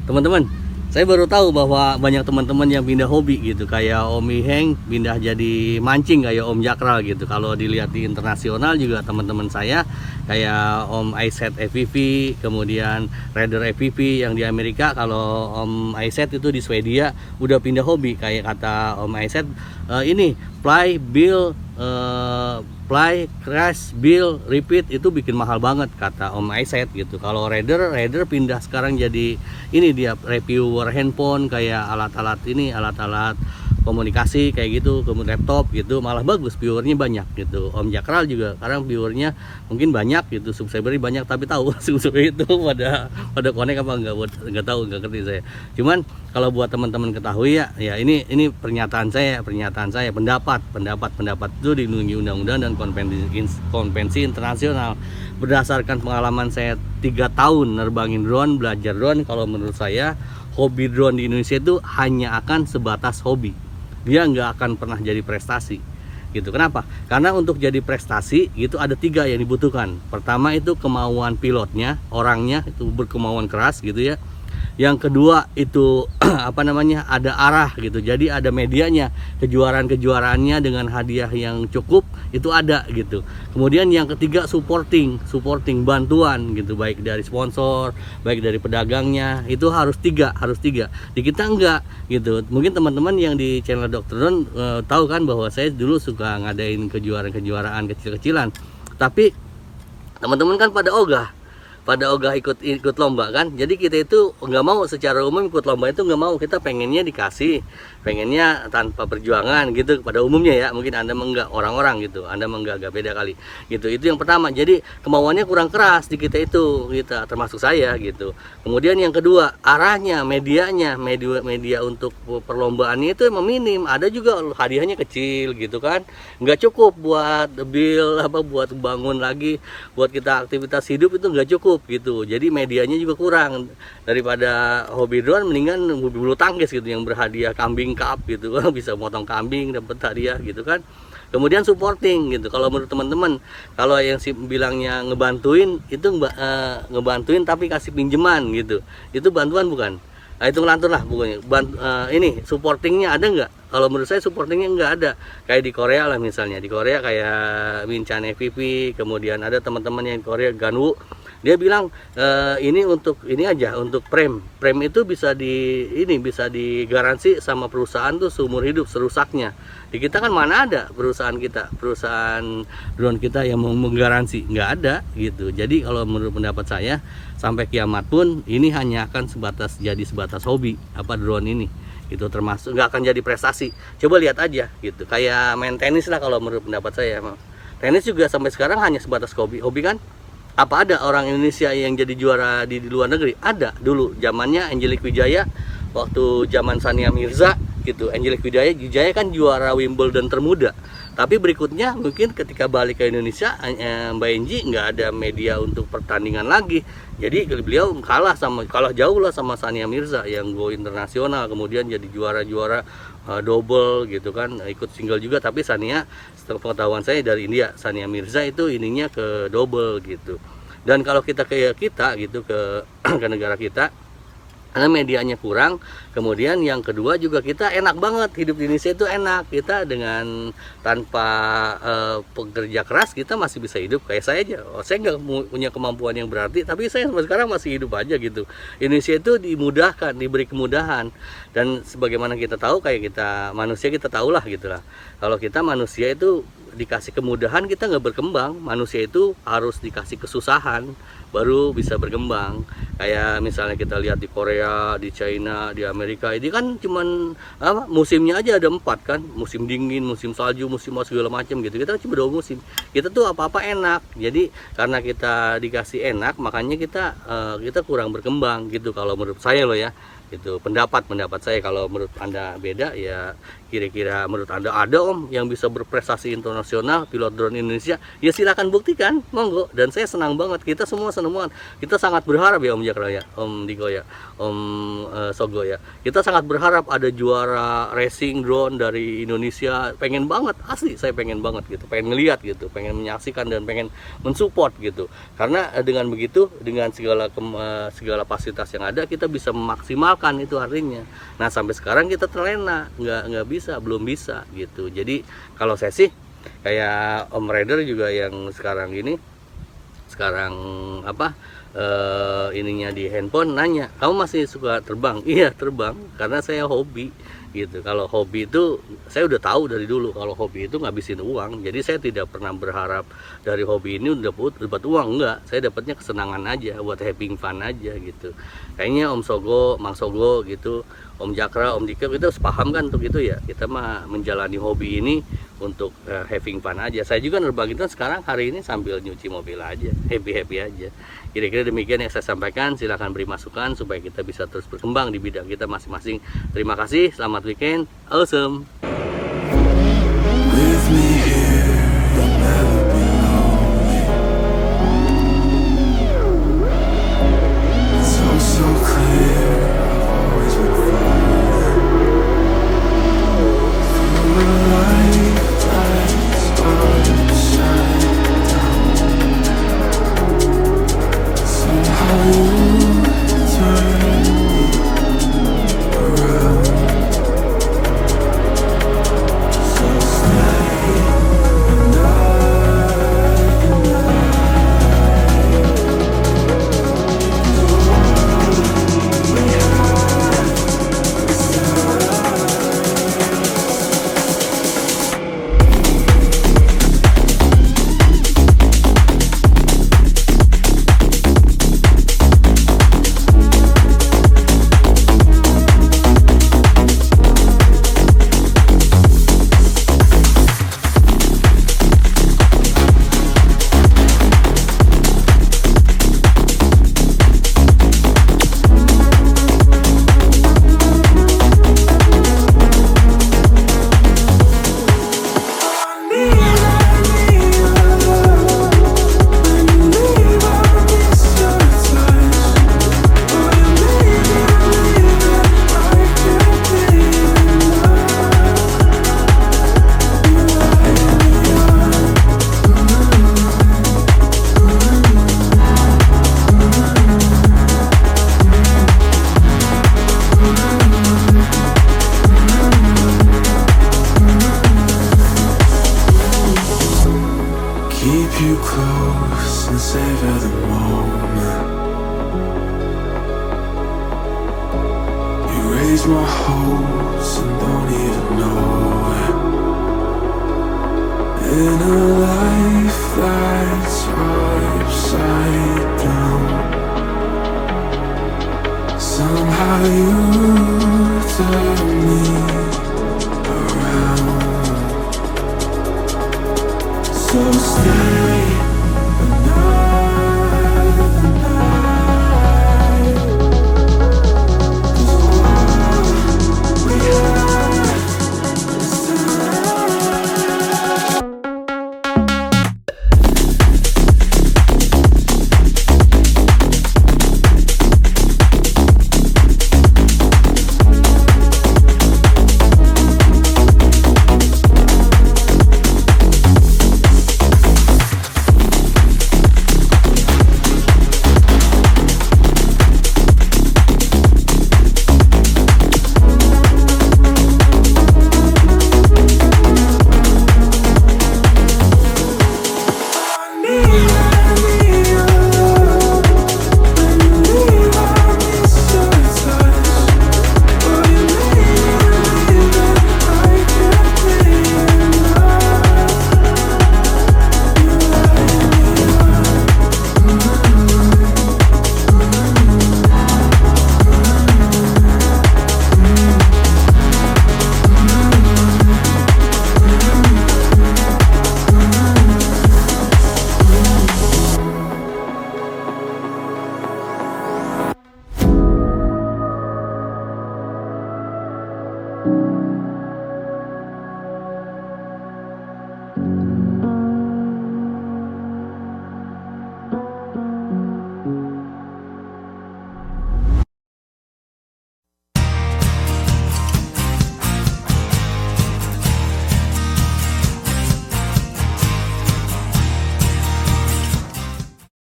Teman-teman, saya baru tahu bahwa banyak teman-teman yang pindah hobi gitu. Kayak Om Iheng pindah jadi mancing kayak Om Jakral gitu. Kalau dilihat di internasional juga teman-teman saya kayak Om Aiset FPV, kemudian Raider FPV yang di Amerika. Kalau Om Aiset itu di Swedia udah pindah hobi. Kayak kata Om Aiset, ini fly, build, fly, crash, build, repeat itu bikin mahal banget kata Om Aiset gitu. Kalau Raider pindah sekarang jadi ini dia reviewer handphone kayak alat-alat ini, alat-alat komunikasi kayak gitu, kemudian laptop gitu, malah bagus, viewernya banyak gitu. Om Jakral juga sekarang viewernya mungkin banyak gitu, subscribernya banyak, tapi tahu subscriber itu pada connect apa nggak tahu, nggak ngerti saya. Cuman kalau buat teman-teman ketahui ya ini pernyataan saya, pendapat itu dilindungi undang-undang dan konvensi internasional. Berdasarkan pengalaman saya 3 tahun nerbangin drone, belajar drone, kalau menurut saya hobi drone di Indonesia itu hanya akan sebatas hobi. Dia nggak akan pernah jadi prestasi gitu. Kenapa? Karena untuk jadi prestasi itu ada 3 yang dibutuhkan. Pertama itu kemauan pilotnya, orangnya itu berkemauan keras gitu ya. Yang kedua itu ada arah gitu, jadi ada medianya, kejuaraannya dengan hadiah yang cukup itu ada gitu. Kemudian yang ketiga supporting bantuan gitu, baik dari sponsor, baik dari pedagangnya, itu harus tiga. Di kita enggak gitu. Mungkin teman-teman yang di channel Dr. Don tahu kan bahwa saya dulu suka ngadain kejuaraan kecil-kecilan, tapi teman-teman kan pada ogah ikut lomba kan. Jadi kita itu nggak mau secara umum ikut lomba, itu nggak mau. Kita pengennya pengennya tanpa perjuangan gitu pada umumnya ya. Mungkin Anda menggak orang-orang gitu, Anda menggak agak beda kali gitu. Itu yang pertama. Jadi kemauannya kurang keras di kita itu, kita termasuk saya gitu. Kemudian yang kedua, arahnya, media untuk perlombaannya itu emang minim. Ada juga hadiahnya kecil gitu kan, nggak cukup buat bill buat bangun lagi, buat kita aktivitas hidup itu nggak cukup gitu. Jadi medianya juga kurang. Daripada hobi drone mendingan hobi bulu tangkis gitu yang berhadiah kambing cup gitu kan, bisa motong kambing dapat hadiah gitu kan. Kemudian supporting gitu. Kalau menurut teman-teman, kalau yang bilangnya ngebantuin itu ngebantuin tapi kasih pinjaman gitu, itu bantuan bukan? Nah, itu ngelantur lah pokoknya. Ini supportingnya ada nggak? Kalau menurut saya supportingnya nggak ada. Kayak di Korea lah misalnya. Di Korea kayak Minchan FPV, kemudian ada teman-teman yang di Korea Ganwoo. Dia bilang ini untuk frame itu bisa digaransi sama perusahaan tuh seumur hidup serusaknya. Di kita kan mana ada perusahaan drone kita yang mau menggaransi, nggak ada gitu. Jadi kalau menurut pendapat saya sampai kiamat pun ini hanya akan sebatas hobi drone ini. Itu termasuk nggak akan jadi prestasi. Coba lihat aja gitu. Kayak main tenis lah kalau menurut pendapat saya. Tenis juga sampai sekarang hanya sebatas hobi kan? Apa ada orang Indonesia yang jadi juara di luar negeri? Ada dulu, zamannya Angelique Wijaya, waktu zaman Sania Mirza gitu. Angelique Wijaya kan juara Wimbledon termuda. Tapi berikutnya mungkin ketika balik ke Indonesia, Mbak Enji nggak ada media untuk pertandingan lagi. Jadi beliau kalah jauh lah sama Sania Mirza yang go internasional, kemudian jadi juara double gitu kan, ikut single juga. Tapi Sania, setelah pengetahuan saya dari India, Sania Mirza itu ininya ke double gitu. Dan kalau kita gitu ke ke negara kita, karena medianya kurang. Kemudian yang kedua juga kita enak banget, hidup di Indonesia itu enak. Kita dengan tanpa pekerja keras kita masih bisa hidup kayak saya aja. Saya nggak punya kemampuan yang berarti, tapi saya sampai sekarang masih hidup aja gitu. Indonesia itu dimudahkan, diberi kemudahan. Dan sebagaimana kita tahu, kayak kita manusia kita tahulah gitulah. Kalau kita manusia itu dikasih kemudahan kita nggak berkembang. Manusia itu harus dikasih kesusahan baru bisa berkembang. Kayak misalnya kita lihat di Korea, di China, di Amerika, ini kan cuman musimnya aja ada 4 kan, musim dingin, musim salju, musim segala macam gitu. Kita cuma 2 musim. Kita tuh apa-apa enak. Jadi karena kita dikasih enak, makanya kita kurang berkembang gitu kalau menurut saya loh ya. Itu pendapat saya. Kalau menurut Anda beda ya, kira-kira menurut Anda ada Om yang bisa berprestasi internasional pilot drone Indonesia, ya silakan buktikan, monggo. Dan saya senang banget, kita semua senang banget. Kita sangat berharap ya Om Jakra ya, Om Diko ya, Om Sogo ya. Kita sangat berharap ada juara racing drone dari Indonesia. Pengen banget, asli saya pengen banget gitu, pengen ngeliat gitu, pengen menyaksikan dan pengen mensupport gitu. Karena dengan begitu, dengan segala fasilitas yang ada, kita bisa memaksimalkan itu artinya. Nah sampai sekarang kita terlena, nggak bisa, belum bisa gitu. Jadi kalau saya sih kayak Om Raider juga yang sekarang ininya di handphone nanya, kamu masih suka terbang? Iya terbang, karena saya hobi gitu. Kalau hobi itu saya udah tahu dari dulu, kalau hobi itu ngabisin uang. Jadi saya tidak pernah berharap dari hobi ini udah dapat uang, enggak. Saya dapatnya kesenangan aja, buat having fun aja gitu. Kayaknya Om Sogo, Mang Sogo gitu, Om Jakra, Om Dika, kita sepaham kan untuk itu ya. Kita mah menjalani hobi ini untuk having fun aja. Saya juga nerbang itu sekarang hari ini sambil nyuci mobil aja, happy aja. Kira-kira demikian yang saya sampaikan. Silahkan beri masukan supaya kita bisa terus berkembang di bidang kita masing-masing. Terima kasih, selamat weekend, awesome. Keep you close and savor the moment. You raise my hopes and don't even know it. In a life that's upside down, somehow you turn me